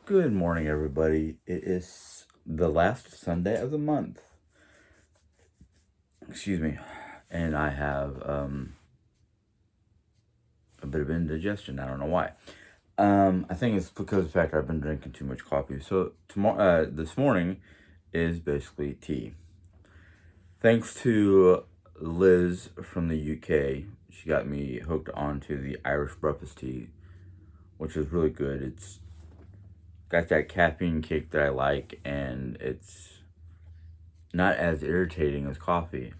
Good morning, everybody. It is the last Sunday of the month. Excuse me. And I have a bit of indigestion. I don't know why. I think it's because of the fact I've been drinking too much coffee. So this morning is basically tea. Thanks to Liz from the UK, she got me hooked onto the Irish breakfast tea, which is really good. It's got that caffeine kick that I like, and it's not as irritating as coffee.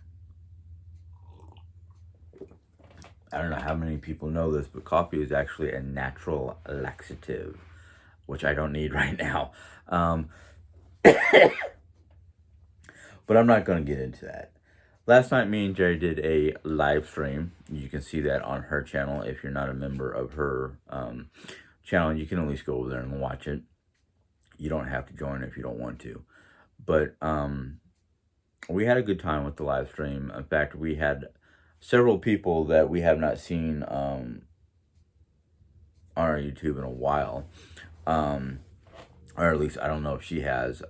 I don't know how many people know this, but coffee is actually a natural laxative, which I don't need right now. Um, but I'm not going to get into that. Last night, me and Jerry did a live stream. You can see that on her channel. If you're not a member of her channel, you can at least go over there and watch it. You don't have to join if you don't want to. But we had a good time with the live stream. In fact, we had several people that we have not seen on our YouTube in a while. Or at least I don't know if she has.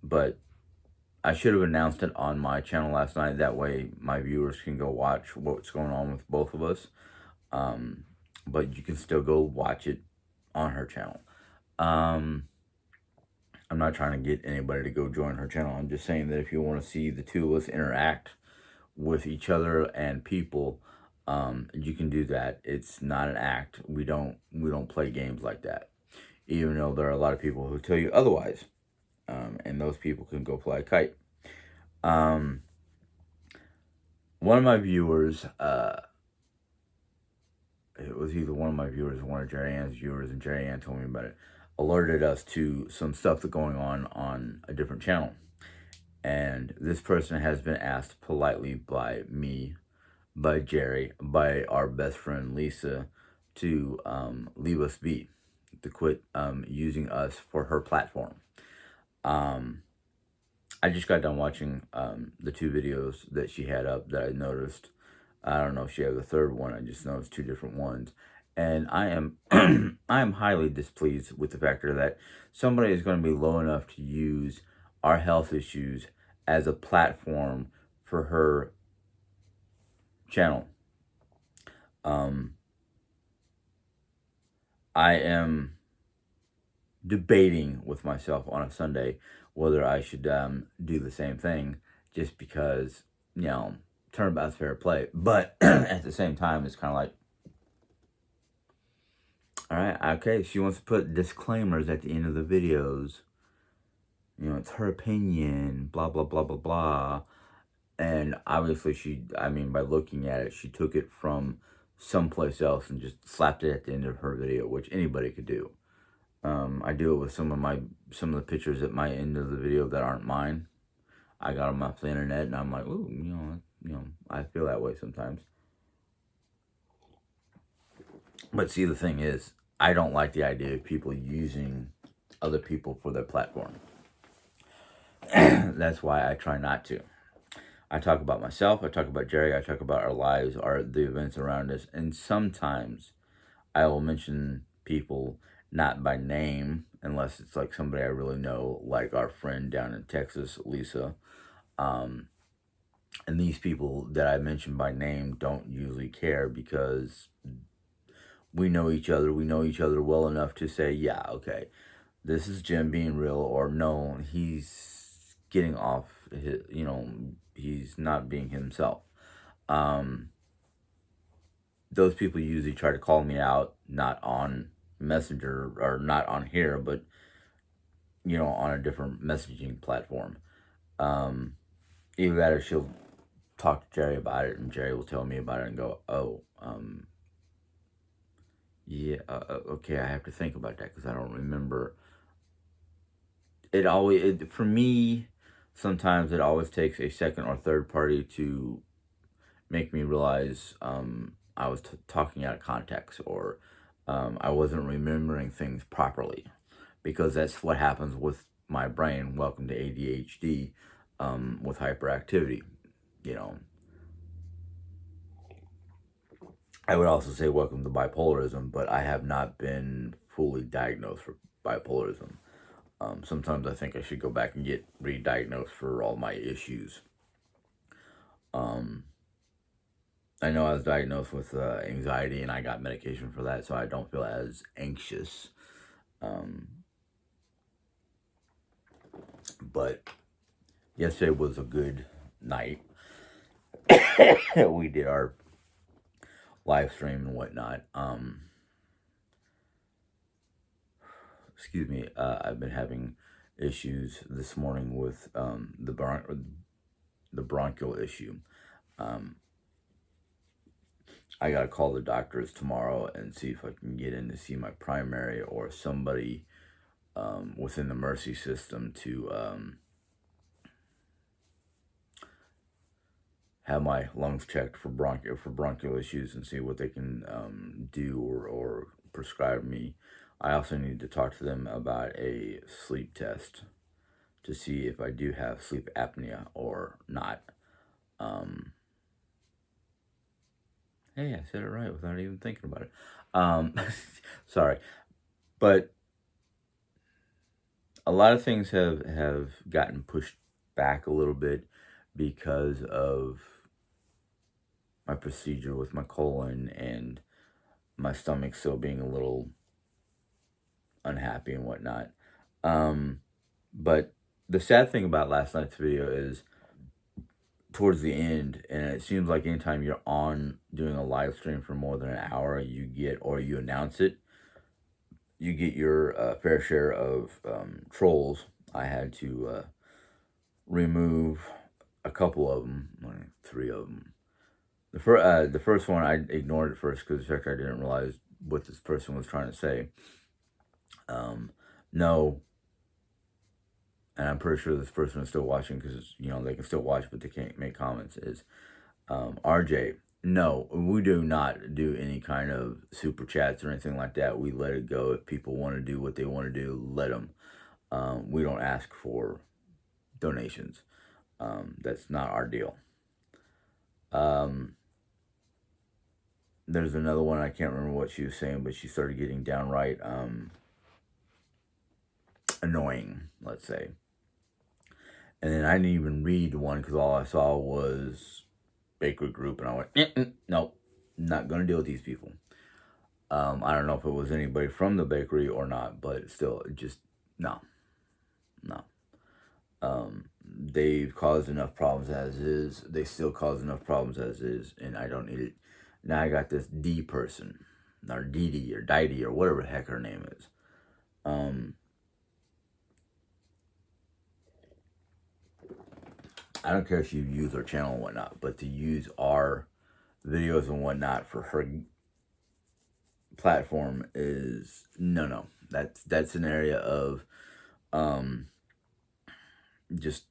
But I should have announced it on my channel last night. That way my viewers can go watch what's going on with both of us. But you can still go watch it on her channel. I'm not trying to get anybody to go join her channel. I'm just saying that if you want to see the two of us interact with each other and people, you can do that. It's not an act. We don't play games like that, even though there are a lot of people who tell you otherwise. And those people can go fly a kite. One of my viewers, it was either one of my viewers or one of Jerry Ann's viewers, and Jerry Ann told me about it, alerted us to some stuff that's going on a different channel. And this person has been asked politely by me, by Jerry, by our best friend Lisa, to leave us be, to quit using us for her platform. I just got done watching the two videos that she had up that I noticed. I don't know if she had the third one. I just noticed two different ones. And I am I am highly displeased with the factor that somebody is going to be low enough to use our health issues as a platform for her channel. I am debating with myself on a Sunday whether I should do the same thing, just because, turnabout's fair play. But at the same time, it's kind of like, all right, okay, she wants to put disclaimers at the end of the videos. It's her opinion, blah, blah, blah, blah, blah. And obviously by looking at it, she took it from someplace else and just slapped it at the end of her video, which anybody could do. I do it with some of the pictures at my end of the video that aren't mine. I got them off the internet, and I'm like, ooh, I feel that way sometimes. But see, the thing is, I don't like the idea of people using other people for their platform. That's why I try not to. I talk about myself, I talk about Jerry, I talk about our lives, the events around us, and sometimes I will mention people not by name, unless it's like somebody I really know, like our friend down in Texas, Lisa. And these people that I mention by name don't usually care, because we know each other. We know each other well enough to say, yeah, okay, this is Jim being real, or no, he's getting off his, he's not being himself. Those people usually try to call me out, not on Messenger or not on here, but on a different messaging platform. Either that, or she'll talk to Jerry about it, and Jerry will tell me about it and go, oh, yeah, okay, I have to think about that because I don't remember. For me, sometimes it always takes a second or third party to make me realize I was talking out of context, or I wasn't remembering things properly, because that's what happens with my brain. Welcome to ADHD, with hyperactivity. I would also say welcome to bipolarism, but I have not been fully diagnosed for bipolarism. Sometimes I think I should go back and get re-diagnosed for all my issues. Um, I know I was diagnosed with anxiety, and I got medication for that, so I don't feel as anxious. Um, but yesterday was a good night. We did our live stream and whatnot. Excuse me. I've been having issues this morning with the bronchial issue. Um, I gotta call the doctors tomorrow and see if I can get in to see my primary or somebody within the Mercy system to have my lungs checked for bronchial issues and see what they can do or prescribe me. I also need to talk to them about a sleep test to see if I do have sleep apnea or not. Um, hey, I said it right without even thinking about it. Sorry, but a lot of things have gotten pushed back a little bit because of my procedure with my colon and my stomach still being a little unhappy and whatnot. But the sad thing about last night's video is towards the end, and it seems like anytime you're on doing a live stream for more than an hour, you get, or you announce it, you get your fair share of trolls. I had to remove a couple of them, like 3 of them. The first one I ignored at first because in fact I didn't realize what this person was trying to say. No, and I'm pretty sure this person is still watching because they can still watch but they can't make comments. Is RJ? No, we do not do any kind of super chats or anything like that. We let it go. If people want to do what they want to do, let them. We don't ask for donations. That's not our deal. There's another one, I can't remember what she was saying, but she started getting downright annoying, let's say. And then I didn't even read one because all I saw was Bakery Group, and I went, nope, not going to deal with these people. I don't know if it was anybody from the bakery or not, but still, just, no. They've caused enough problems as is. They still cause enough problems as is, and I don't need it. Now I got this D person, or Dee or Didi, or whatever the heck her name is. I don't care if you use our channel and whatnot, but to use our videos and whatnot for her platform is no. That's an area of just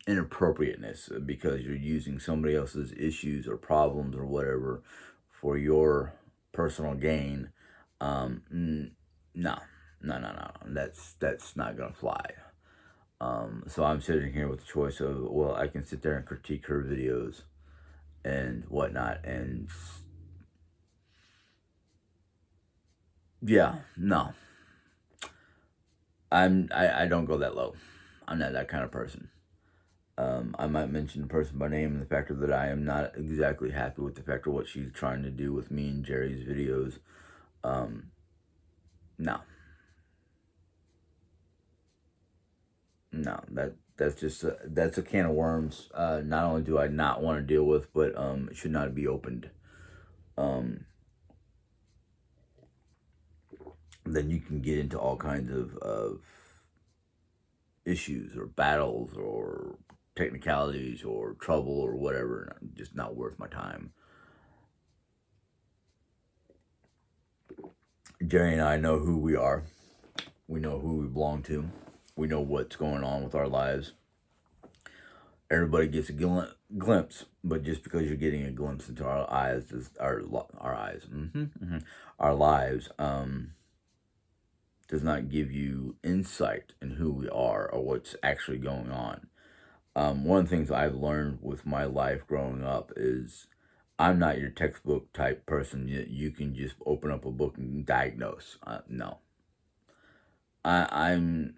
inappropriateness because you're using somebody else's issues or problems or whatever for your personal gain. No. That's not gonna fly. So I'm sitting here with the choice of, well, I can sit there and critique her videos and whatnot, and yeah, no, I don't go that low. I'm not that kind of person. I might mention the person by name and the fact that I am not exactly happy with the fact of what she's trying to do with me and Jerry's videos. No. No, that's just that's a can of worms. Not only do I not want to deal with, but it should not be opened. Then you can get into all kinds of issues or battles or technicalities or trouble or whatever. Just not worth my time. Jerry and I know who we are. We know who we belong to. We know what's going on with our lives. Everybody gets a glimpse, but just because you're getting a glimpse into our eyes, our eyes, our lives, does not give you insight in who we are or what's actually going on. One of the things I've learned with my life growing up is I'm not your textbook type person. You can just open up a book and diagnose. No, I'm.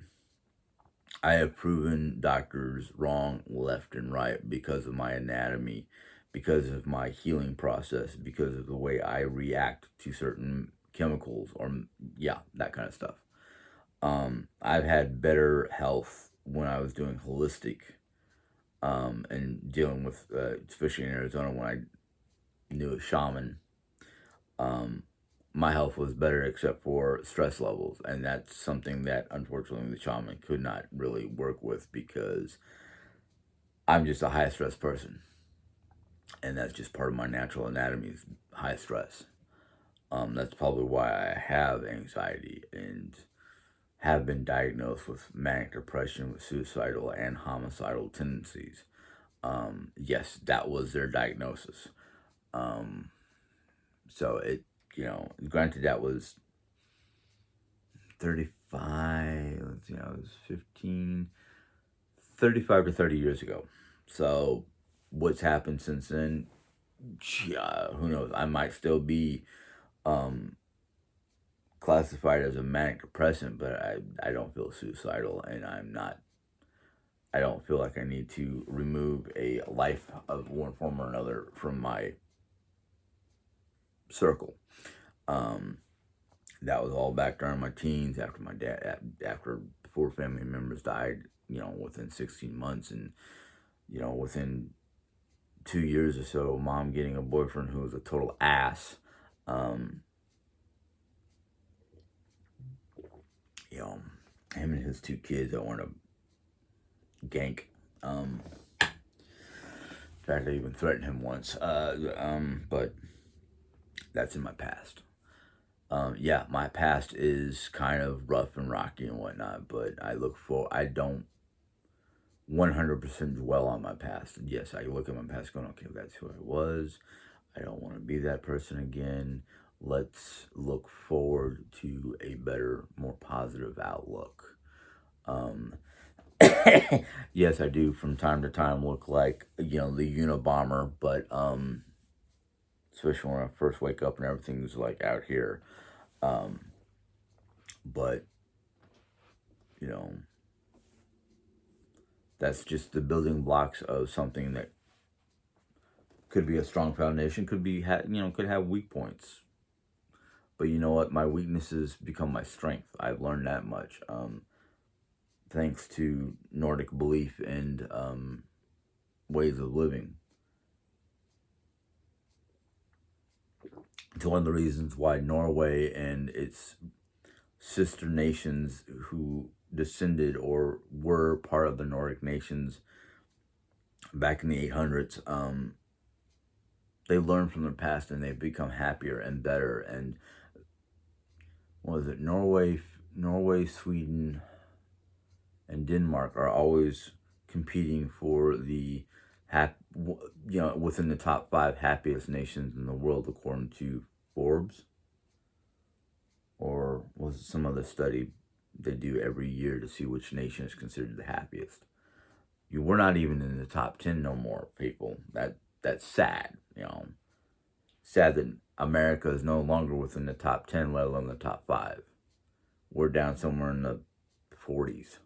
I have proven doctors wrong left and right because of my anatomy, because of my healing process, because of the way I react to certain chemicals, or yeah, that kind of stuff. I've had better health when I was doing holistic, and dealing with, especially in Arizona when I knew a shaman. Um, my health was better except for stress levels, and that's something that unfortunately the shaman could not really work with because I'm just a high stress person, and that's just part of my natural anatomy is high stress. That's probably why I have anxiety and have been diagnosed with manic depression with suicidal and homicidal tendencies. Yes, that was their diagnosis. Um, so it, granted that was 35, it was 15, 35 to 30 years ago. So what's happened since then? Yeah, who knows? I might still be um, classified as a manic depressant, but I don't feel suicidal, and I don't feel like I need to remove a life of one form or another from my circle. Um, that was all back during my teens after my dad, after 4 family members died, within 16 months, and, within 2 years or so, mom getting a boyfriend who was a total ass. Um, you know, him and his 2 kids that want to gank. Um, in fact, I even threatened him once. But that's in my past. Yeah, my past is kind of rough and rocky and whatnot, but I don't 100% dwell on my past. Yes, I look at my past going, okay, that's who I was. I don't want to be that person again. Let's look forward to a better, more positive outlook. Um, yes, I do from time to time look like, the Unabomber, but especially when I first wake up and everything's like out here. Um, but, you know, that's just the building blocks of something that could be a strong foundation, could have weak points. But you know what? My weaknesses become my strength. I've learned that much. Thanks to Nordic belief and ways of living. It's one of the reasons why Norway and its sister nations who descended or were part of the Nordic nations back in the 800s, they learned from their past and they've become happier and better. And what was it? Norway, Sweden, and Denmark are always competing for the within the top 5 happiest nations in the world according to Forbes, or was it some other study they do every year to see which nation is considered the happiest? We're not even in the top 10 no more, people. That's sad. Sad that America is no longer within the top 10, let alone the top 5. We're down somewhere in the 40s.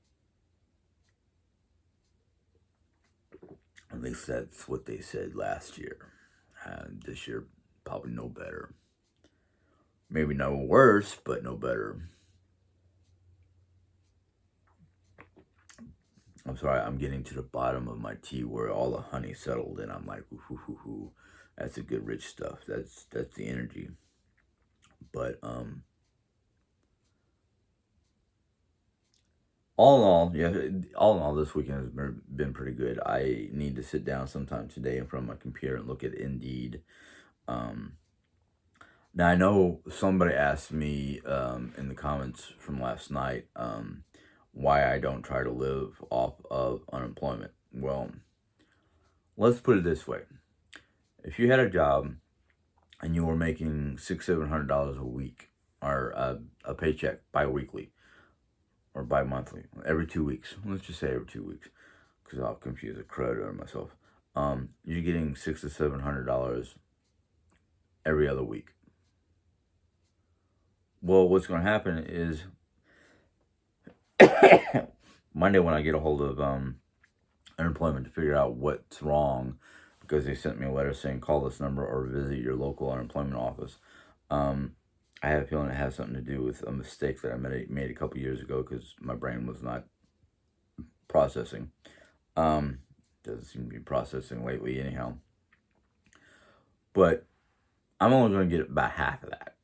At least that's what they said last year. This year, probably no better. Maybe no worse, but no better. I'm sorry, I'm getting to the bottom of my tea where all the honey settled, and I'm like, ooh, hoo, hoo, hoo. That's the good rich stuff. That's the energy. But all in all, yeah, all in all, this weekend has been pretty good. I need to sit down sometime today in front of my computer and look at Indeed. Um, Now, I know somebody asked me in the comments from last night why I don't try to live off of unemployment. Well, let's put it this way. If you had a job and you were making $600-700 a week, or a paycheck bi-weekly or bi-monthly, every 2 weeks, let's just say every 2 weeks, because I'll confuse a crud out of myself. You're getting $600 to $700 every other week. Well, what's going to happen is Monday when I get a hold of unemployment to figure out what's wrong, because they sent me a letter saying call this number or visit your local unemployment office. I have a feeling it has something to do with a mistake that I made a couple years ago because my brain was not processing. Doesn't seem to be processing lately anyhow. But I'm only going to get about half of that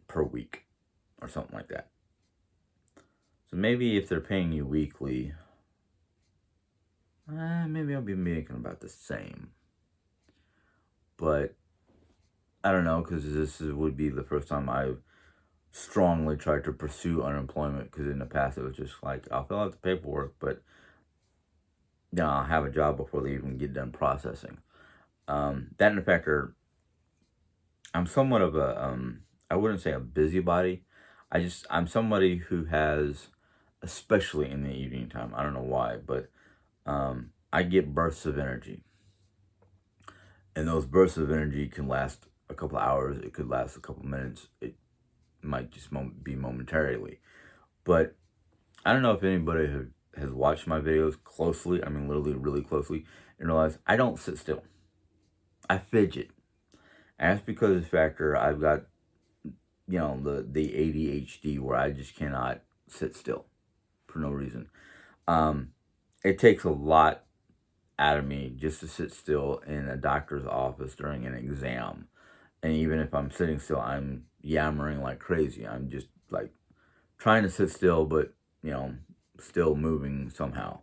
per week or something like that. So maybe if they're paying you weekly, maybe I'll be making about the same. But I don't know, because would be the first time I've strongly tried to pursue unemployment, because in the past it was just like, I'll fill out the paperwork, but I'll have a job before they even get done processing. That and the fact I'm somewhat of a, I wouldn't say a busybody. I'm somebody who has, especially in the evening time, I don't know why, but I get bursts of energy. And those bursts of energy can last a couple of hours. It could last a couple of minutes. It might just be momentarily. But I don't know if anybody has watched my videos closely. I mean, literally really closely. And realize I don't sit still. I fidget. And that's because of the factor I've got, the ADHD where I just cannot sit still for no reason. It takes a lot out of me just to sit still in a doctor's office during an exam. And even if I'm sitting still, I'm yammering like crazy. I'm just like trying to sit still, but still moving somehow.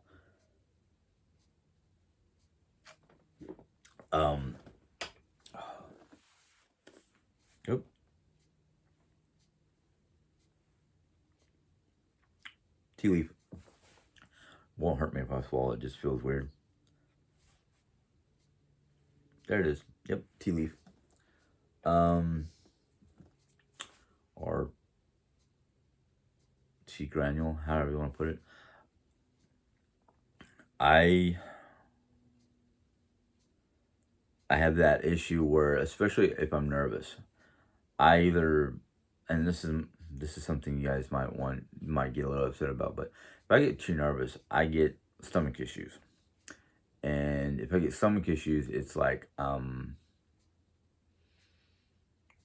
Yep. Tea leaf. Won't hurt me if I swallow it. Just feels weird. There it is. Yep, tea leaf. Or tea granule, however you want to put it. I have that issue where, especially if I'm nervous, I either, and this is something you guys might get a little upset about, but if I get too nervous, I get stomach issues. And if I get stomach issues, it's like,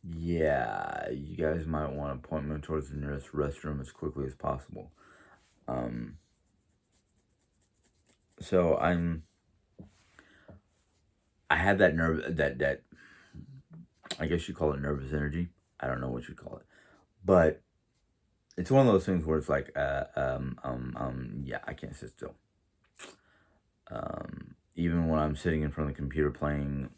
yeah, you guys might want to point me towards the nearest restroom as quickly as possible. So I have that that I guess you call it nervous energy. I don't know what you call it, but it's one of those things where it's like, yeah, I can't sit still. Even when I'm sitting in front of the computer playing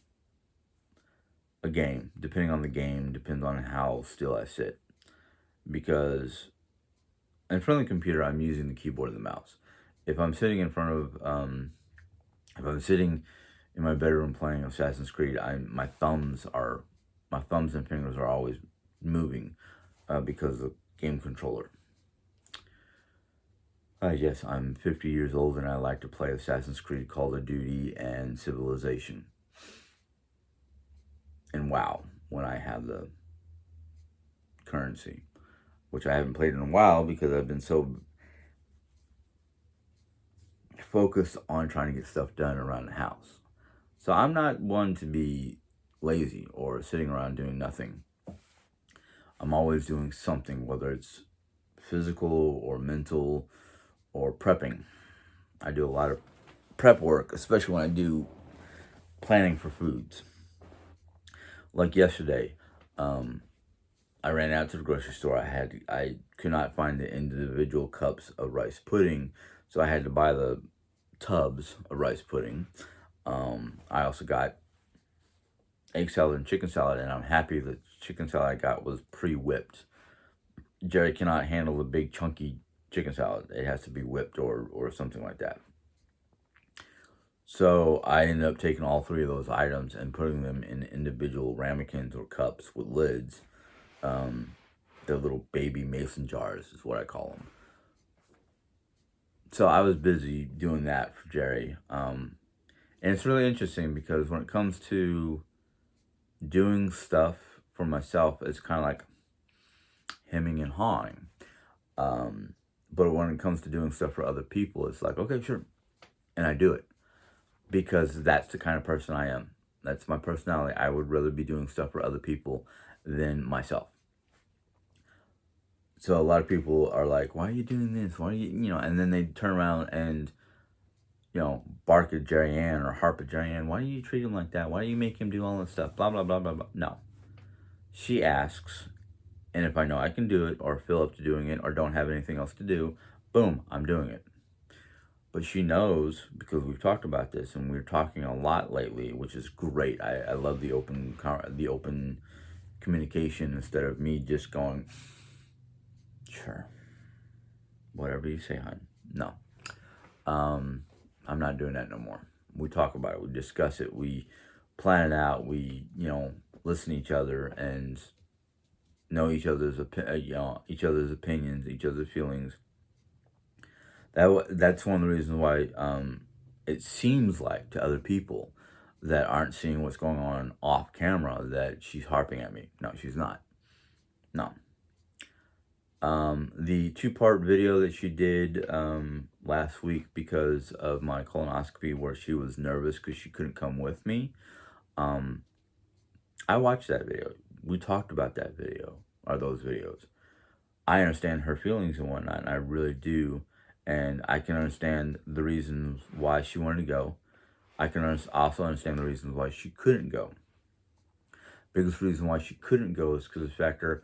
a game, depending on the game, depends on how still I sit. Because in front of the computer, I'm using the keyboard and the mouse. If I'm sitting in front of, if I'm sitting in my bedroom playing Assassin's Creed, my thumbs and fingers are always moving because of the game controller. Yes, I'm 50 years old and I like to play Assassin's Creed, Call of Duty, and Civilization. And WoW, when I have the currency, which I haven't played in a while because I've been so focused on trying to get stuff done around the house. So I'm not one to be lazy or sitting around doing nothing. I'm always doing something, whether it's physical or mental or prepping. I do a lot of prep work, especially when I do planning for foods. Like yesterday, I ran out to the grocery store. I could not find the individual cups of rice pudding, so I had to buy the tubs of rice pudding. I also got egg salad and chicken salad, and I'm happy the chicken salad I got was pre-whipped. Jerry cannot handle the big chunky chicken salad. It has to be whipped or something like that. So I ended up taking all three of those items and putting them in individual ramekins or cups with lids. They're little baby mason jars is what I call them. So I was busy doing that for Jerry. And it's really interesting because when it comes to doing stuff for myself is kind of like hemming and hawing. But when it comes to doing stuff for other people, it's like, okay, sure. And I do it because that's the kind of person I am. That's my personality. I would rather be doing stuff for other people than myself. So a lot of people are like, why are you doing this? Why are you, and then they turn around and, bark at Jerry Ann or harp at Jerry Ann. Why do you treat him like that? Why do you make him do all this stuff? Blah, blah, blah, blah, blah. No. She asks, and if I know I can do it or feel up to doing it or don't have anything else to do, boom, I'm doing it. But she knows because we've talked about this and we're talking a lot lately, which is great. I love the open communication instead of me just going, sure, whatever you say, hon. No, I'm not doing that no more. We talk about it. We discuss it. We plan it out. We listen to each other and know each other's each other's opinions, each other's feelings. That's one of the reasons why it seems like to other people that aren't seeing what's going on off camera that she's harping at me. No, she's not. No. The 2-part video that she did last week because of my colonoscopy, where she was nervous because she couldn't come with me. I watched that video. We talked about that video or those videos. I understand her feelings and whatnot, and I really do. And I can understand the reasons why she wanted to go. I can also understand the reasons why she couldn't go. Biggest reason why she couldn't go is because of the factor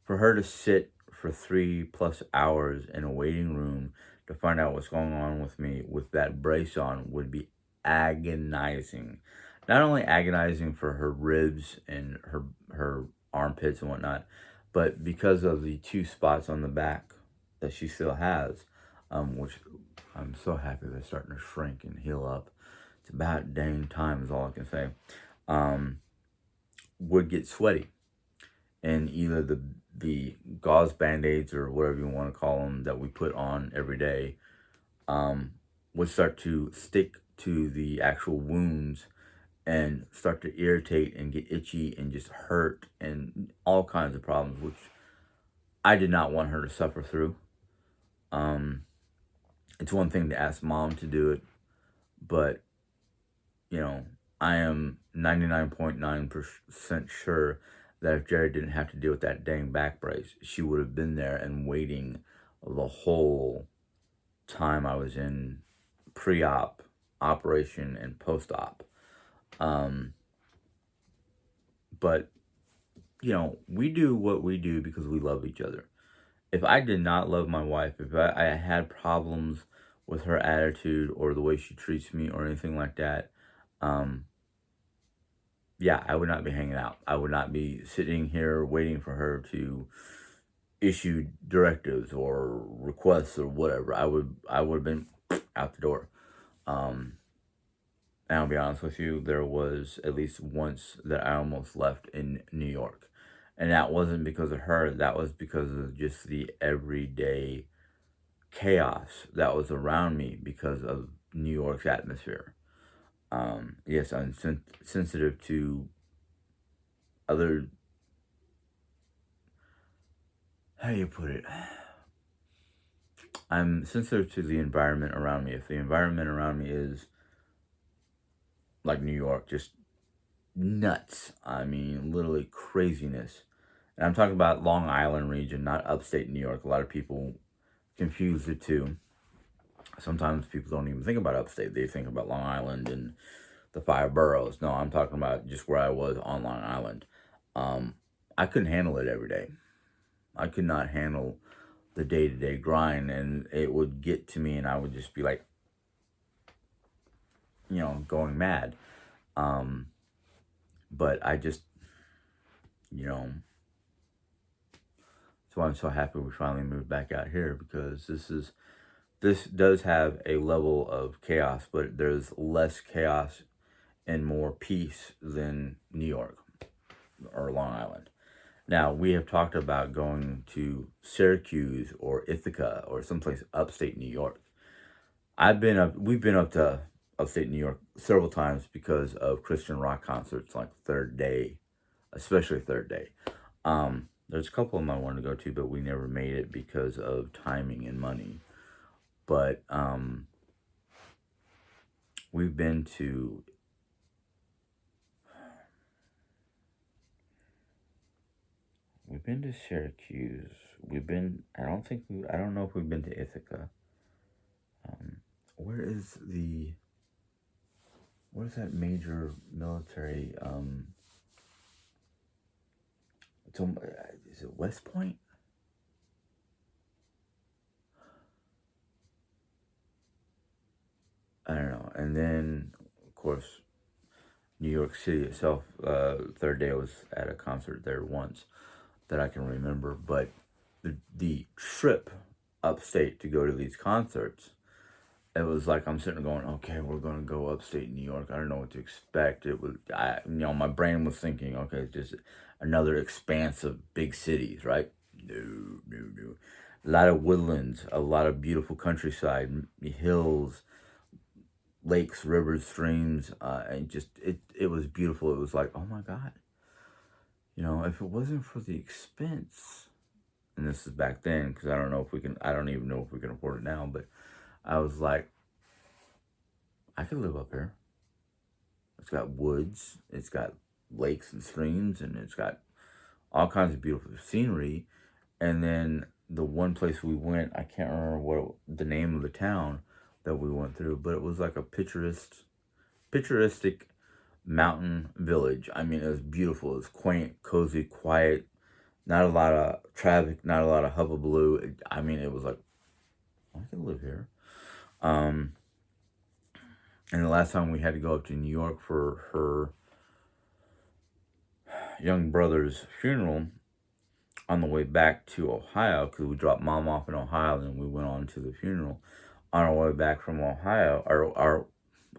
for her to sit for 3+ hours in a waiting room to find out what's going on with me with that brace on would be agonizing. Not only agonizing for her ribs and her armpits and whatnot, but because of the 2 spots on the back that she still has, which I'm so happy they're starting to shrink and heal up. It's about dang time is all I can say. Would get sweaty, and either the gauze band-aids or whatever you want to call them that we put on every day would start to stick to the actual wounds and start to irritate and get itchy and just hurt and all kinds of problems, which I did not want her to suffer through. It's one thing to ask mom to do it, but, I am 99.9% sure that if Jerry didn't have to deal with that dang back brace, she would have been there and waiting the whole time I was in pre-op, operation, and post-op. But, we do what we do because we love each other. If I did not love my wife, if I had problems with her attitude or the way she treats me or anything like that, yeah, I would not be hanging out. I would not be sitting here waiting for her to issue directives or requests or whatever. I would have been out the door. And I'll be honest with you, there was at least once that I almost left in New York. And that wasn't because of her. That was because of just the everyday chaos that was around me because of New York's atmosphere. Yes, I'm sensitive to other, how do you put it? I'm sensitive to the environment around me. If the environment around me is like New York, just nuts. I mean, literally craziness. And I'm talking about Long Island region, not upstate New York. A lot of people confuse the two. Sometimes people don't even think about upstate. They think about Long Island and the 5 boroughs. No, I'm talking about just where I was on Long Island. I couldn't handle it every day. I could not handle the day-to-day grind, and it would get to me, and I would just be like, going mad. But I just, that's why I'm so happy we finally moved back out here, because this does have a level of chaos, but there's less chaos and more peace than New York or Long Island. Now, we have talked about going to Syracuse or Ithaca or someplace upstate New York. We've been up to upstate New York several times because of Christian rock concerts, like Third Day, especially Third Day. There's a couple of them I wanted to go to, but we never made it because of timing and money. But we've been to Syracuse. I don't know if we've been to Ithaca. Where is where's that major military, is it West Point? I don't know. And then, of course, New York City itself, Third Day, I was at a concert there once that I can remember. But the trip upstate to go to these concerts, it was like I'm sitting there going, okay, we're going to go upstate New York. I don't know what to expect. My brain was thinking, okay, just another expanse of big cities, right? No, no, no. A lot of woodlands, a lot of beautiful countryside, hills, lakes, rivers, streams, and just it was beautiful. It was like, oh my God, if it wasn't for the expense, and this is back then, because I don't even know if we can afford it now, but I was like, I could live up here. It's got woods, it's got lakes and streams, and it's got all kinds of beautiful scenery. And then the one place we went, I can't remember the name of the town that we went through, but it was like a picturesque mountain village. I mean, it was beautiful. It was quaint, cozy, quiet, not a lot of traffic, not a lot of hubbubaloo. I mean, it was like, I can live here. And the last time we had to go up to New York for her young brother's funeral, on the way back to Ohio, because we dropped Mom off in Ohio, and then we went on to the funeral. On our way back from Ohio,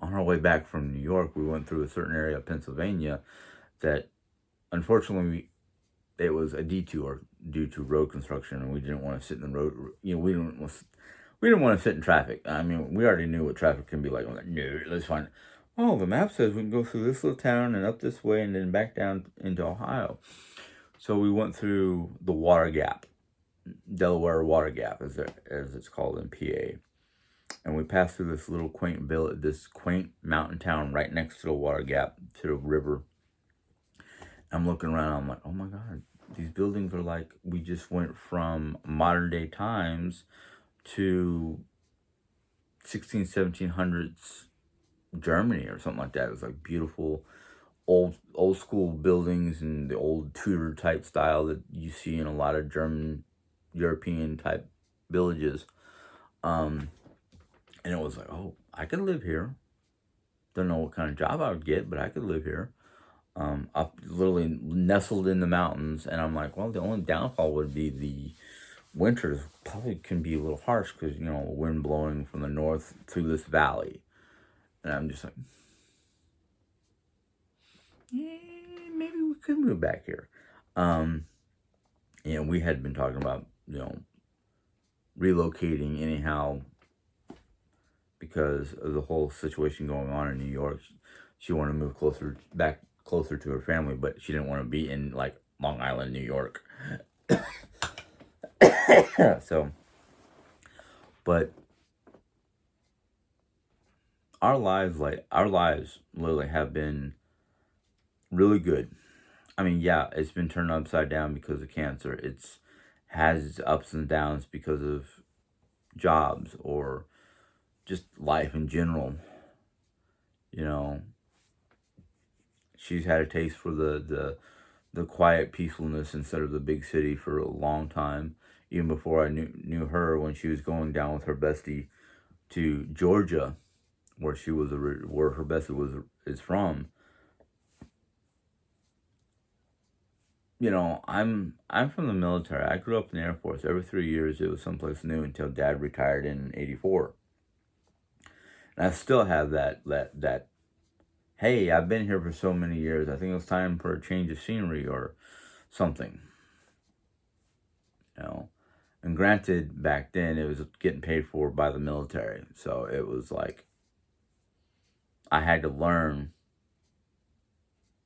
on our way back from New York, we went through a certain area of Pennsylvania that, unfortunately, it was a detour due to road construction, and we didn't want to sit in the road. We didn't want to sit in traffic. I mean, we already knew what traffic can be like. I'm like, no, let's find. Oh, the map says we can go through this little town and up this way, and then back down into Ohio. So we went through the Water Gap, Delaware Water Gap, as it's called in PA. And we passed through this little quaint village, this quaint mountain town right next to the Water Gap, to the river. I'm looking around, I'm like, oh my God, these buildings are like, we just went from modern day times to 1700s Germany or something like that. It was like beautiful old school buildings and the old Tudor type style that you see in a lot of German, European type villages. And it was like, oh, I could live here. Don't know what kind of job I would get, but I could live here. Up literally nestled in the mountains. And I'm like, well, the only downfall would be the winters probably can be a little harsh because, wind blowing from the north through this valley. And I'm just like, maybe we could move back here. We had been talking about, relocating anyhow because of the whole situation going on in New York. She wanted to move back closer to her family, but she didn't want to be in like Long Island, New York. So, but our lives literally have been really good. I mean, yeah, it's been turned upside down because of cancer. It's has its ups and downs because of jobs or just life in general. She's had a taste for the quiet peacefulness instead of the big city for a long time. Even before I knew her, when she was going down with her bestie to Georgia, where her bestie is from. I'm from the military. I grew up in the Air Force. Every 3 years, it was someplace new until Dad retired in '84. And I still have that. Hey, I've been here for so many years. I think it was time for a change of scenery or something. And granted, back then it was getting paid for by the military, so it was like, I had to learn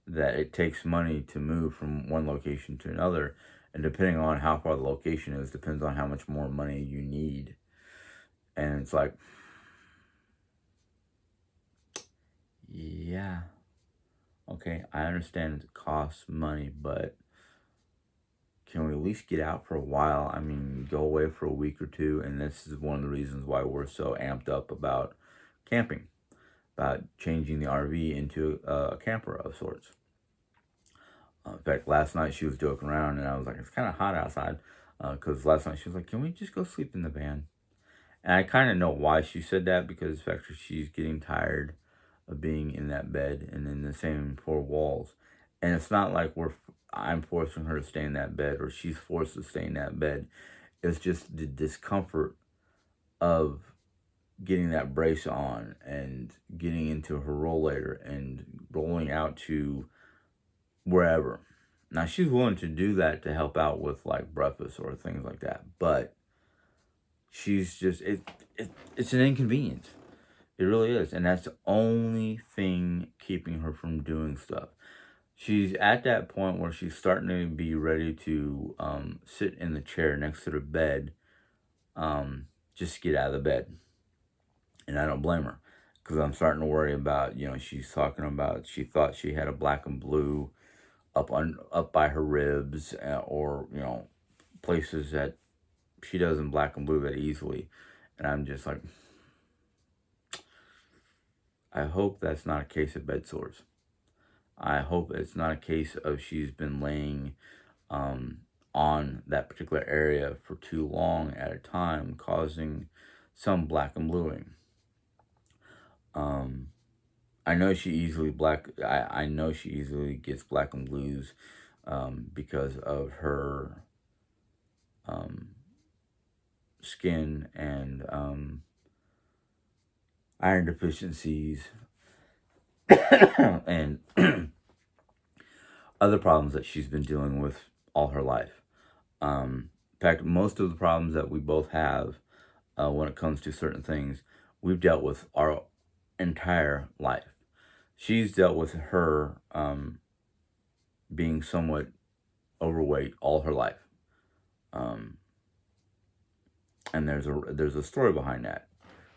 that it takes money to move from one location to another, and depending on how far the location is, depends on how much more money you need. And it's like, yeah, okay, I understand it costs money, but can we at least get out for a while? I mean, go away for a week or two, and this is one of the reasons why we're so amped up about camping, about changing the RV into a camper of sorts. In fact, last night she was joking around, and I was like, it's kind of hot outside, because last night she was like, can we just go sleep in the van? And I kind of know why she said that, because the fact that she's getting tired of being in that bed and in the same four walls. And it's not like I'm forcing her to stay in that bed or she's forced to stay in that bed. It's just the discomfort of getting that brace on and getting into her rollator and rolling out to wherever. Now she's willing to do that to help out with like breakfast or things like that, but she's just it's an inconvenience. It really is, and that's the only thing keeping her from doing stuff. She's at that point where she's starting to be ready to sit in the chair next to the bed, just get out of the bed. And I don't blame her, because I'm starting to worry about, she's talking about she thought she had a black and blue up by her ribs, or places that she doesn't black and blue that easily. And I'm just like, I hope that's not a case of bed sores. I hope it's not a case of she's been laying on that particular area for too long at a time, causing some black and bluing. I know she easily I know she easily gets black and blues because of her skin and iron deficiencies and other problems that she's been dealing with all her life. In fact, most of the problems that we both have when it comes to certain things, we've dealt with our entire life. She's dealt with her being somewhat overweight all her life. And there's a story behind that.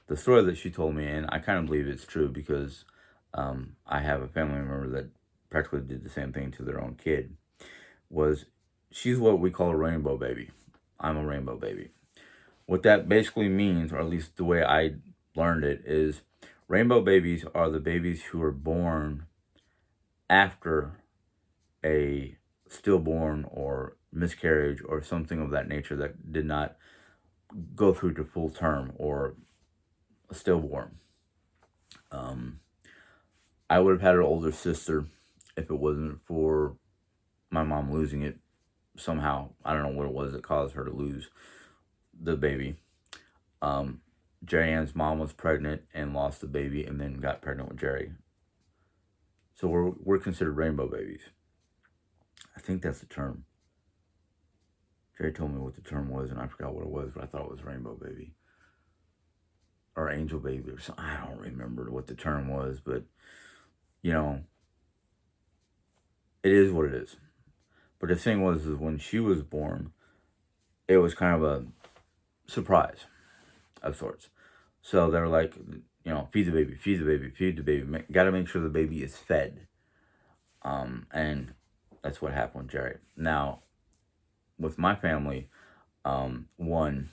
The story that she told me, and I kind of believe it's true because I have a family member that practically did the same thing to their own kid, was she's what we call a rainbow baby. I'm a rainbow baby. What that basically means, or at least the way I learned it, is rainbow babies are the babies who are born after a stillborn or miscarriage or something of that nature that did not go through to full term, or a stillborn. I would have had an older sister if it wasn't for my mom losing it somehow. I don't know what it was that caused her to lose the baby. Jerry Ann's mom was pregnant and lost the baby, and then got pregnant with Jerry. So we're considered rainbow babies. I think that's the term. Jerry told me what the term was, and I forgot what it was, but I thought it was rainbow baby or angel baby or something. I don't remember what the term was, but it is what it is. But the thing was, is when she was born, it was kind of a surprise of sorts. So they were like, feed the baby, feed the baby, feed the baby. Got to make sure the baby is fed. And that's what happened with Jerry. Now, with my family, one,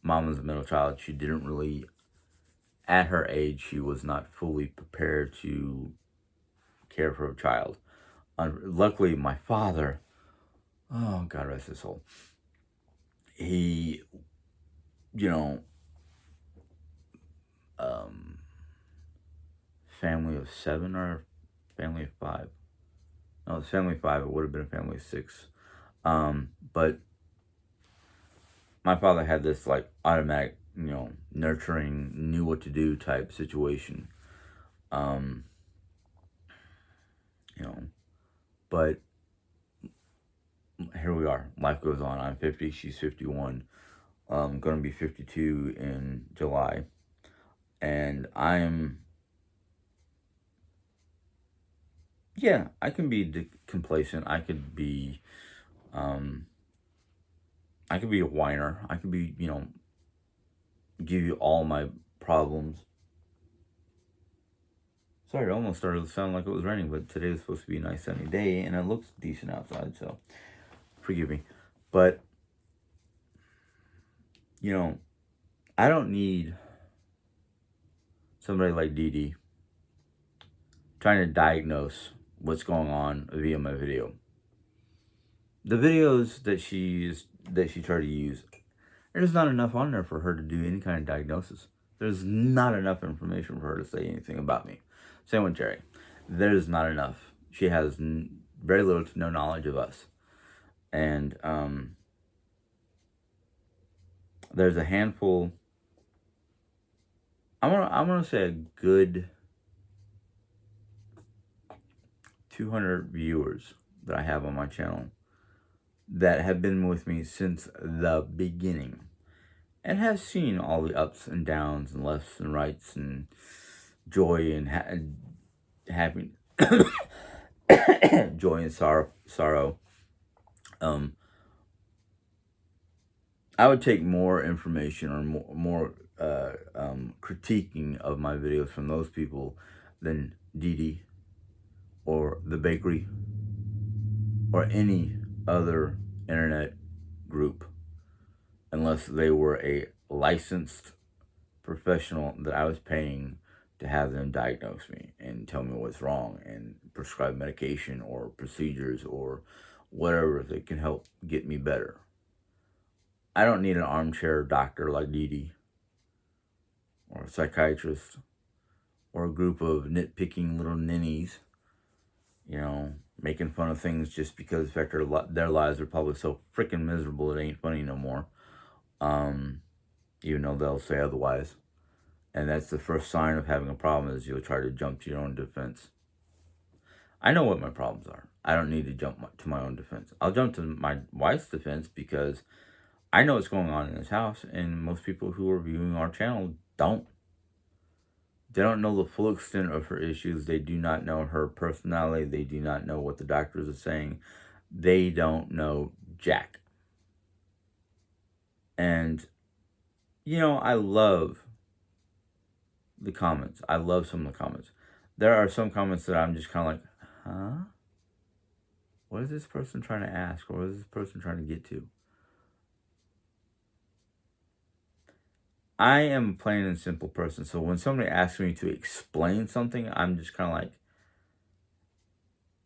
mom was a middle child. She didn't really, at her age, she was not fully prepared to care for a child. Luckily, my father, oh, God rest his soul, he, family of 7 or family of 5? No, it's family of 5. It would have been a family of 6. But my father had this like automatic, nurturing, knew what to do type situation. But here we are. Life goes on. I'm 50. She's 51. Going to be 52 in July. And I am yeah, I can be complacent. I could be a whiner. I could be, give you all my problems. Sorry, it almost started to sound like it was raining, but today is supposed to be a nice sunny day, and it looks decent outside, so forgive me. But, I don't need somebody like Dee Dee trying to diagnose what's going on via my video. The videos that she tried to use, there's not enough on there for her to do any kind of diagnosis. There's not enough information for her to say anything about me. Same with Jerry. There's not enough. She has very little to no knowledge of us. And there's a handful, I'm gonna say a good 200 viewers that I have on my channel that have been with me since the beginning and have seen all the ups and downs and lefts and rights and joy and having joy and sorrow. I would take more information or more critiquing of my videos from those people than Dee Dee or the bakery or any other internet group, unless they were a licensed professional that I was paying to have them diagnose me and tell me what's wrong and prescribe medication or procedures or whatever that can help get me better. I don't need an armchair doctor like Dee Dee or a psychiatrist or a group of nitpicking little ninnies, making fun of things just because in fact their lives are probably so freaking miserable it ain't funny no more. Even though they'll say otherwise. And that's the first sign of having a problem, is you'll try to jump to your own defense. I know what my problems are. I don't need to jump to my own defense. I'll jump to my wife's defense because I know what's going on in this house, and most people who are viewing our channel don't. They don't know the full extent of her issues. They do not know her personality. They do not know what the doctors are saying. They don't know jack. And, I love the comments. I love some of the comments. There are some comments that I'm just kind of like, huh? What is this person trying to ask? Or what is this person trying to get to? I am a plain and simple person. So when somebody asks me to explain something, I'm just kind of like,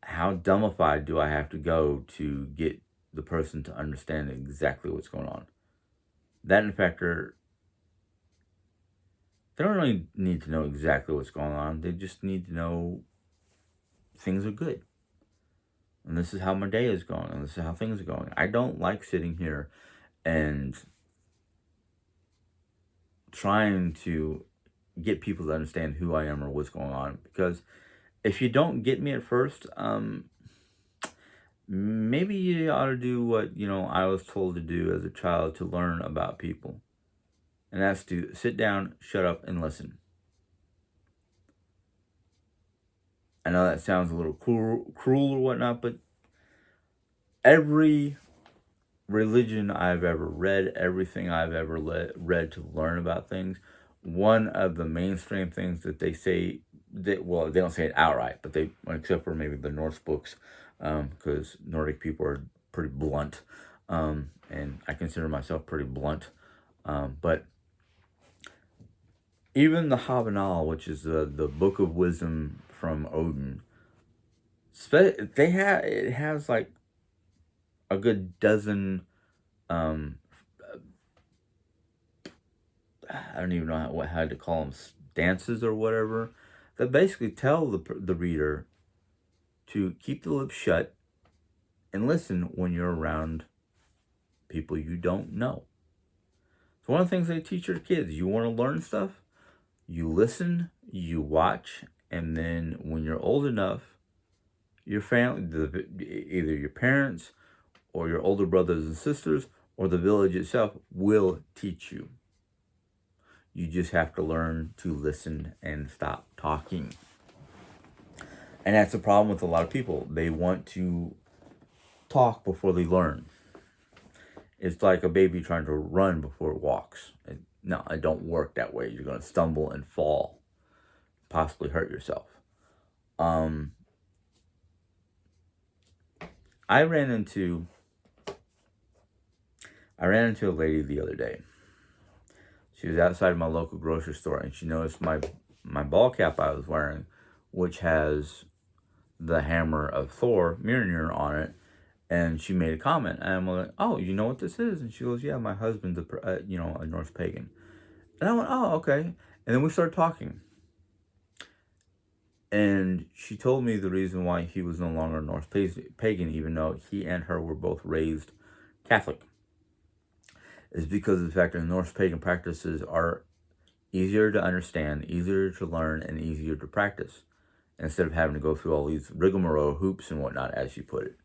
how dumbified do I have to go to get the person to understand exactly what's going on? That, in fact, they don't really need to know exactly what's going on. They just need to know things are good. And this is how my day is going. And this is how things are going. I don't like sitting here and trying to get people to understand who I am or what's going on. Because if you don't get me at first, maybe you ought to do what, I was told to do as a child to learn about people. And that's to sit down, shut up, and listen. I know that sounds a little cruel or whatnot, but every religion I've ever read, everything I've ever read to learn about things, one of the mainstream things that they say, they don't say it outright, but they, except for maybe the Norse books, because Nordic people are pretty blunt, and I consider myself pretty blunt, but even the Havanal, which is the book of wisdom from Odin, it has like a good dozen, I don't even know how to call them, stances or whatever, that basically tell the reader to keep the lips shut and listen when you're around people you don't know. So one of the things they teach your kids, you want to learn stuff, you listen, you watch, and then when you're old enough, your family, either your parents or your older brothers and sisters or the village itself will teach you. You just have to learn to listen and stop talking. And that's the problem with a lot of people. They want to talk before they learn. It's like a baby trying to run before it walks. No, it don't work that way. You're going to stumble and fall, possibly hurt yourself. Um, I ran into a lady the other day. She was outside of my local grocery store, and she noticed my ball cap I was wearing, which has the hammer of Thor, Mjolnir, on it. And she made a comment, and I'm like, "Oh, you know what this is?" And she goes, "Yeah, my husband's a Norse pagan." And I went, "Oh, okay." And then we started talking, and she told me the reason why he was no longer a Norse pagan, even though he and her were both raised Catholic, is because of the fact that Norse pagan practices are easier to understand, easier to learn, and easier to practice, instead of having to go through all these rigmarole hoops and whatnot, as she put it.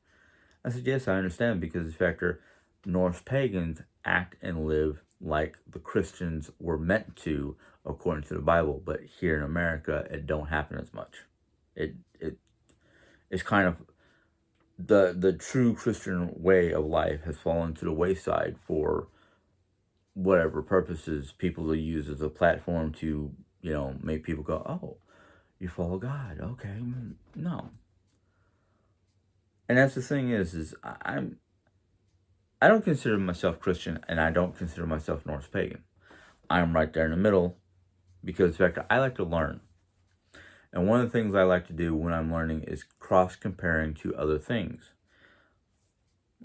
I said, yes, I understand, because the fact that Norse pagans act and live like the Christians were meant to, according to the Bible, but here in America, it don't happen as much. It's kind of the true Christian way of life has fallen to the wayside for whatever purposes people will use as a platform to, make people go, oh, you follow God, okay, no. And that's the thing is I don't consider myself Christian, and I don't consider myself Norse pagan. I'm right there in the middle, because in fact I like to learn. And one of the things I like to do when I'm learning is cross-comparing to other things.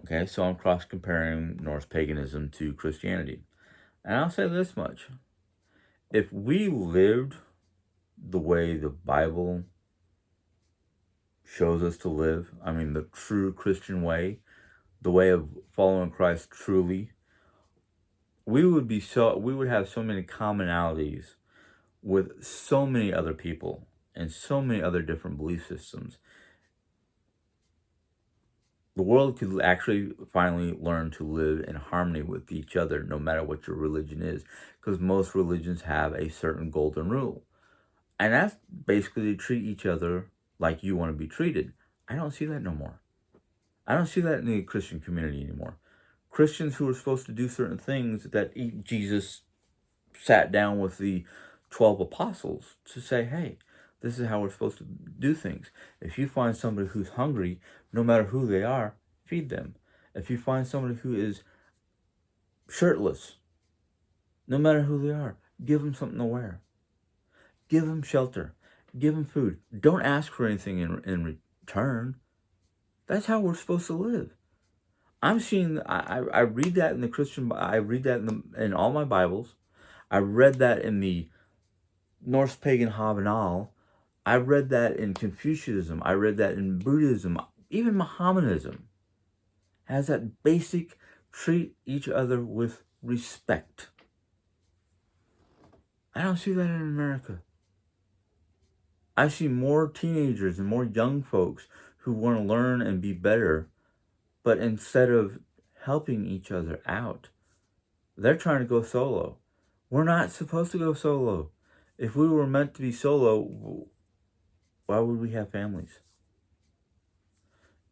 Okay, so I'm cross-comparing Norse paganism to Christianity. And I'll say this much. If we lived the way the Bible shows us to live, I mean the true Christian way, the way of following Christ truly, we would have so many commonalities with so many other people and so many other different belief systems. The world could actually finally learn to live in harmony with each other, no matter what your religion is, because most religions have a certain golden rule. And that's basically to treat each other like you want to be treated. I don't see that no more. I don't see that in the Christian community anymore. Christians who are supposed to do certain things that Jesus sat down with the 12 apostles to say, hey, this is how we're supposed to do things. If you find somebody who's hungry, no matter who they are, feed them. If you find somebody who is shirtless, no matter who they are, give them something to wear. Give them shelter. Give them food. Don't ask for anything in return. That's how we're supposed to live. I read that in the Christian, I read that in all my Bibles. I read that in the Norse pagan Havanal. I read that in Confucianism. I read that in Buddhism. Even Mohammedanism has that basic treat each other with respect. I don't see that in America. I see more teenagers and more young folks who want to learn and be better, but instead of helping each other out, they're trying to go solo. We're not supposed to go solo. If we were meant to be solo, why would we have families?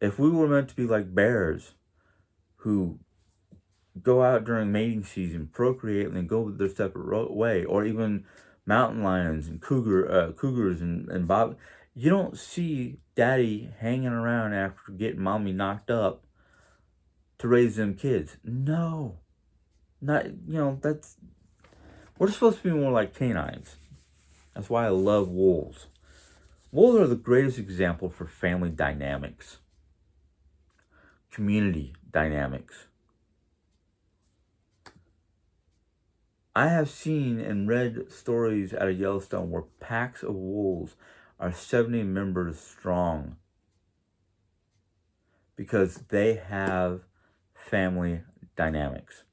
If we were meant to be like bears who go out during mating season, procreate, and then go their separate way, or even mountain lions and cougars and bob, you don't see daddy hanging around after getting mommy knocked up to raise them kids. No, not that's we're supposed to be more like canines. That's why I love wolves. Wolves are the greatest example for family dynamics, community dynamics. I have seen and read stories out of Yellowstone where packs of wolves are 70 members strong because they have family dynamics.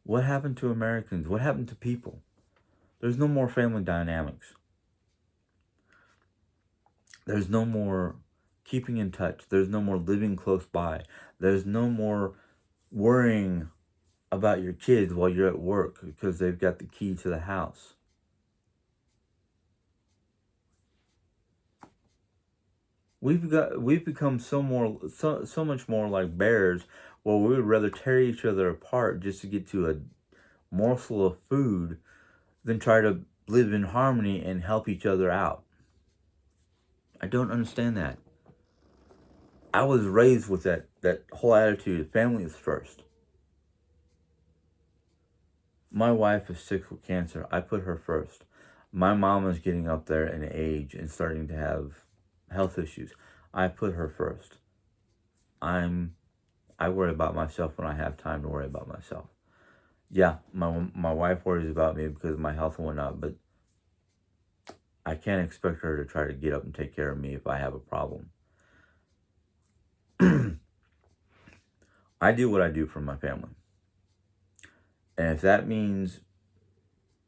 What happened to Americans? What happened to people? There's no more family dynamics. There's no more keeping in touch. There's no more living close by. There's no more worrying about your kids while you're at work because they've got the key to the house. We've become so much more like bears, where we would rather tear each other apart just to get to a morsel of food than try to live in harmony and help each other out. I don't understand that. I was raised with that whole attitude. Family is first. My wife is sick with cancer. I put her first. My mom is getting up there in age and starting to have health issues. I put her first. I worry about myself when I have time to worry about myself. Yeah, my wife worries about me because my health went up, but I can't expect her to try to get up and take care of me if I have a problem. I do what I do for my family. And if that means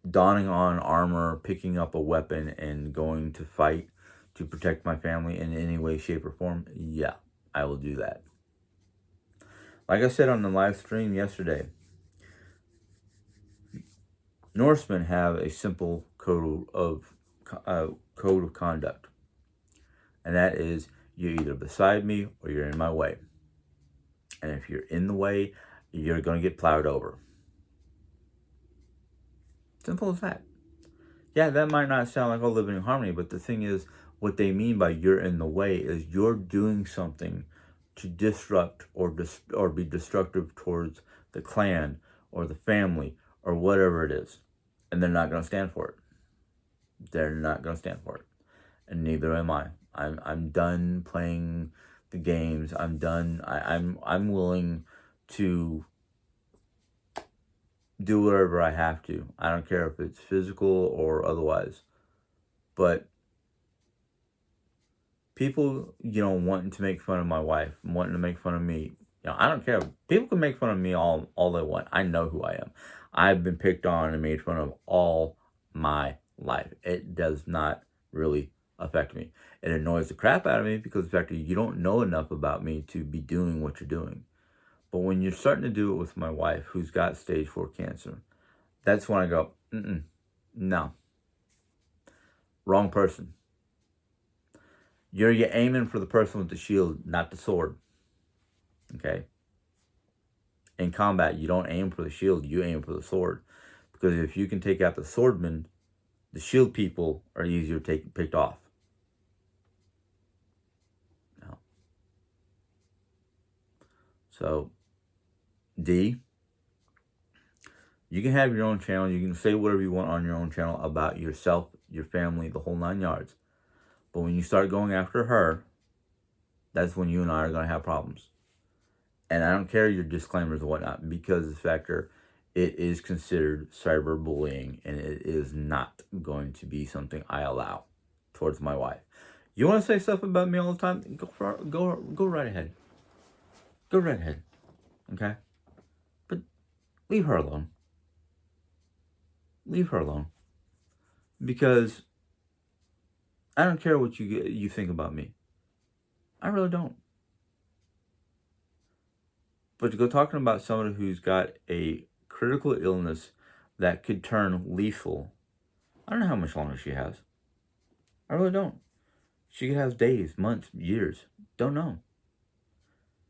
donning on armor, picking up a weapon, and going to fight to protect my family in any way, shape, or form, yeah, I will do that. Like I said on the live stream yesterday, Norsemen have a simple code of conduct, and that is you're either beside me or you're in my way. And if you're in the way, you're going to get plowed over. Simple as that. Yeah, that might not sound like, oh, living in harmony, but the thing is, what they mean by you're in the way is you're doing something to disrupt or be destructive towards the clan or the family or whatever it is. And they're not going to stand for it. They're not going to stand for it. And neither am I. I'm done playing the games. I'm done. I'm willing to do whatever I have to. I don't care if it's physical or otherwise. But people, wanting to make fun of my wife, wanting to make fun of me, I don't care. People can make fun of me all they want. I know who I am. I've been picked on and made fun of all my life. It does not really affect me. It annoys the crap out of me because the fact that you don't know enough about me to be doing what you're doing. But when you're starting to do it with my wife, who's got stage 4 cancer, that's when I go, no. Wrong person. You're aiming for the person with the shield, not the sword. Okay? In combat, you don't aim for the shield, you aim for the sword. Because if you can take out the swordmen, the shield people are easier to picked off. No. So, D, you can have your own channel. You can say whatever you want on your own channel about yourself, your family, the whole 9 yards. But when you start going after her, that's when you and I are going to have problems. And I don't care your disclaimers and whatnot, because the factor, it is considered cyberbullying, and it is not going to be something I allow towards my wife. You want to say stuff about me all the time? Go right ahead. Go right ahead. Okay? But leave her alone. Leave her alone. Because I don't care what you think about me. I really don't. But to go talking about someone who's got a critical illness that could turn lethal, I don't know how much longer she has. I really don't. She could have days, months, years. Don't know.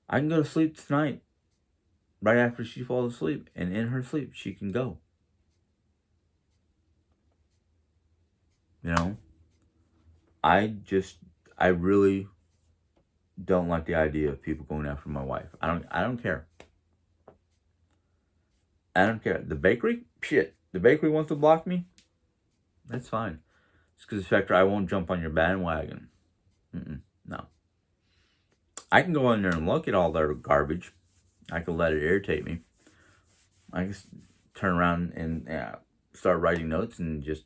I can go to sleep tonight, right after she falls asleep, and in her sleep, she can go. I really don't like the idea of people going after my wife. I don't care. I don't care. The bakery? Shit. The bakery wants to block me? That's fine. It's because the factor I won't jump on your bandwagon. No. I can go in there and look at all their garbage. I can let it irritate me. I can turn around and start writing notes and just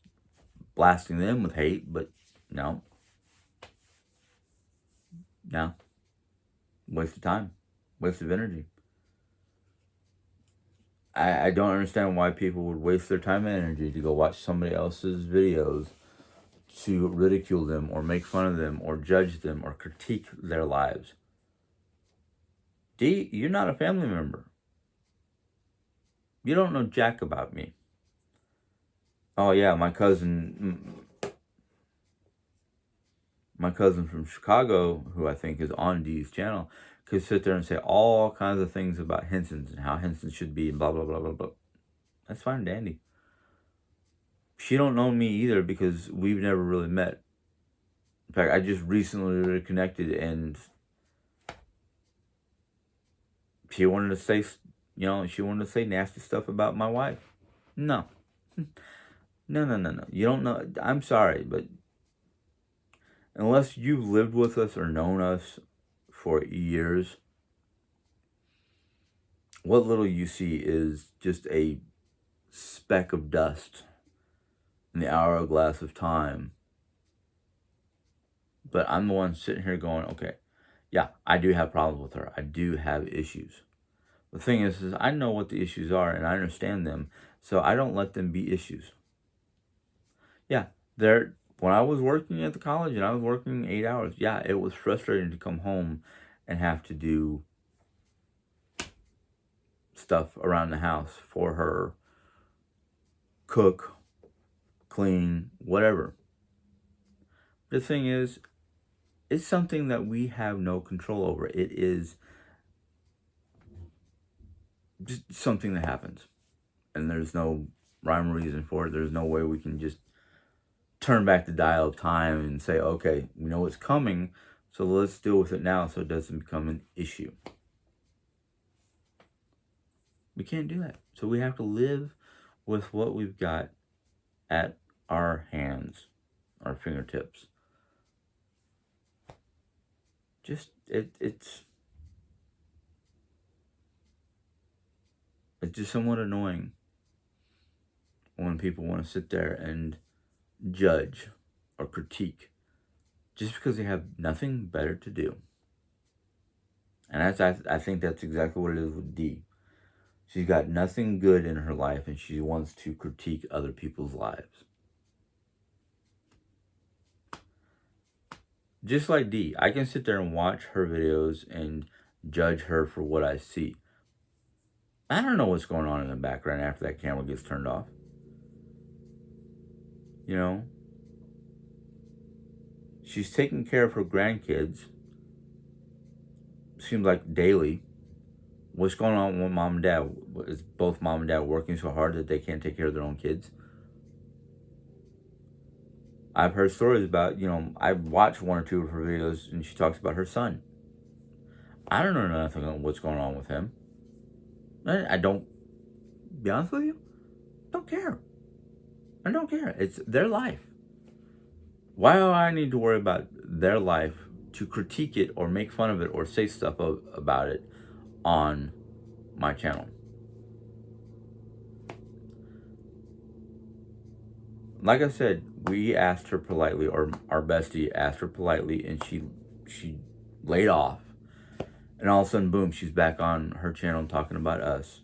blasting them with hate, but no. No. Waste of time. Waste of energy. I don't understand why people would waste their time and energy to go watch somebody else's videos to ridicule them or make fun of them or judge them or critique their lives. D, you're not a family member. You don't know jack about me. Oh yeah, my cousin my cousin from Chicago, who I think is on Dee's channel, could sit there and say all kinds of things about Henson's and how Henson should be and blah, blah, blah, blah, blah. That's fine and dandy. She don't know me either because we've never really met. In fact, I just recently reconnected and she wanted to say, she wanted to say nasty stuff about my wife. No. No. You don't know. I'm sorry, but unless you've lived with us or known us for years, what little you see is just a speck of dust in the hourglass of time. But I'm the one sitting here going, okay, yeah, I do have problems with her. I do have issues. The thing is I know what the issues are and I understand them, so I don't let them be issues. Yeah, when I was working at the college and I was working 8 hours, yeah, it was frustrating to come home and have to do stuff around the house for her, cook, clean, whatever. The thing is, it's something that we have no control over. It is just something that happens. And there's no rhyme or reason for it. There's no way we can just turn back the dial of time and say, okay, we know it's coming, so let's deal with it now so it doesn't become an issue. We can't do that. So we have to live with what we've got at our hands, our fingertips. It's just somewhat annoying when people want to sit there and judge or critique just because they have nothing better to do. And I think that's exactly what it is with Dee. She's got nothing good in her life and she wants to critique other people's lives. Just like Dee, I can sit there and watch her videos and judge her for what I see. I don't know what's going on in the background after that camera gets turned off. She's taking care of her grandkids. Seems like daily. What's going on with mom and dad? Is both mom and dad working so hard that they can't take care of their own kids? I've heard stories about, I've watched one or two of her videos and she talks about her son. I don't know nothing on what's going on with him. I don't, be honest with you, don't care. I don't care. It's their life. Why do I need to worry about their life to critique it or make fun of it or say stuff about it on my channel? Like I said, we asked her politely, or our bestie asked her politely, and she laid off. And all of a sudden, boom, she's back on her channel talking about us.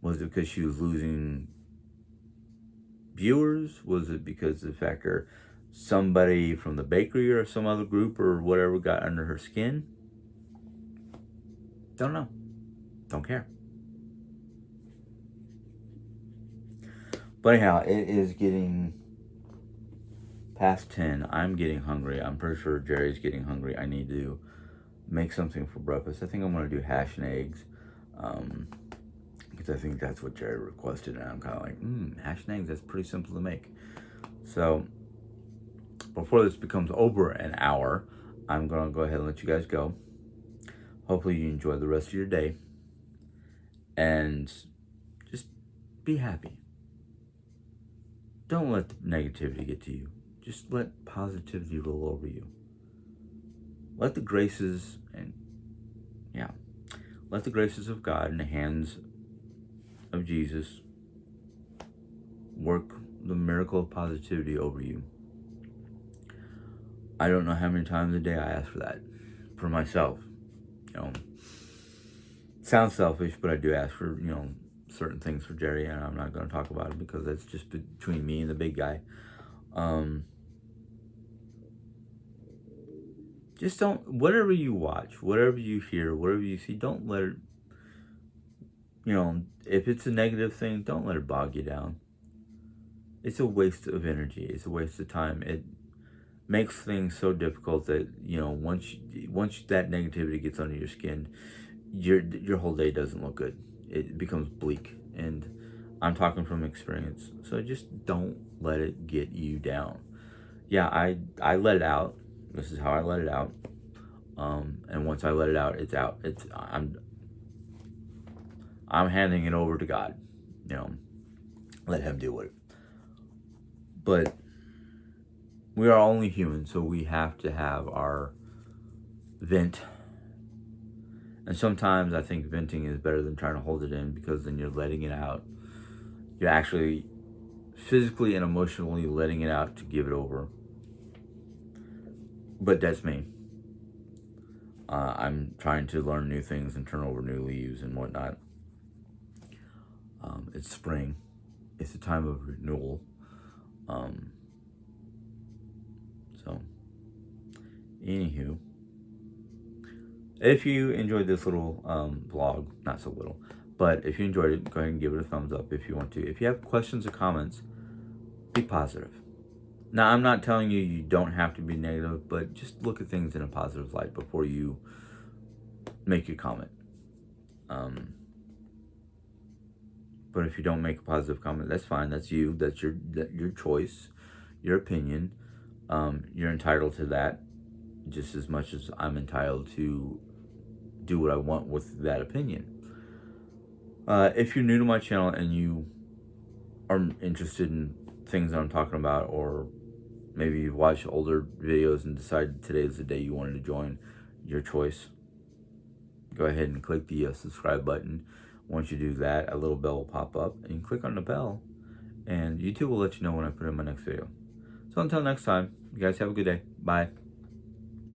Was it because she was losing viewers? Was it because of the fact that somebody from the bakery or some other group or whatever got under her skin? Don't know. Don't care. But anyhow, it is getting past 10. I'm getting hungry. I'm pretty sure Jerry's getting hungry. I need to make something for breakfast. I think I'm going to do hash and eggs. Because I think that's what Jerry requested. And I'm kind of like, hash and eggs, that's pretty simple to make. So, before this becomes over an hour, I'm going to go ahead and let you guys go. Hopefully you enjoy the rest of your day. And just be happy. Don't let the negativity get to you. Just let positivity roll over you. Let the graces let the graces of God in the hands of Jesus work the miracle of positivity over you. I don't know how many times a day I ask for that for myself. Sounds selfish, but I do ask for, certain things for Jerry, and I'm not going to talk about it because that's just between me and the big guy. Just don't, whatever you watch, whatever you hear, whatever you see, don't let it, if it's a negative thing, don't let it bog you down. It's a waste of energy. It's a waste of time. makes things so difficult that, you know, once that negativity gets under your skin, your whole day doesn't look good. It becomes bleak, and I'm talking from experience. So just don't let it get you down. Yeah, I let it out. This is how I let it out. And once I let it out, it's out. I'm handing it over to God. You know, let Him deal with it. But we are only human, so we have to have our vent. And sometimes I think venting is better than trying to hold it in, because then you're letting it out. You're actually physically and emotionally letting it out to give it over. But that's me. I'm trying to learn new things and turn over new leaves and whatnot. It's spring. It's a time of renewal. So, anywho, if you enjoyed this little vlog, not so little, but if you enjoyed it, go ahead and give it a thumbs up if you want to. If you have questions or comments, be positive. Now, I'm not telling you you don't have to be negative, but just look at things in a positive light before you make your comment. But if you don't make a positive comment, that's fine. That's you. That's your choice, your opinion. You're entitled to that just as much as I'm entitled to do what I want with that opinion. If you're new to my channel and you are interested in things that I'm talking about, or maybe you've watched older videos and decided today is the day you wanted to join, your choice. Go ahead and click the subscribe button. Once you do that, a little bell will pop up, and you click on the bell, and YouTube will let you know when I put in my next video. So until next time, you guys have a good day. Bye.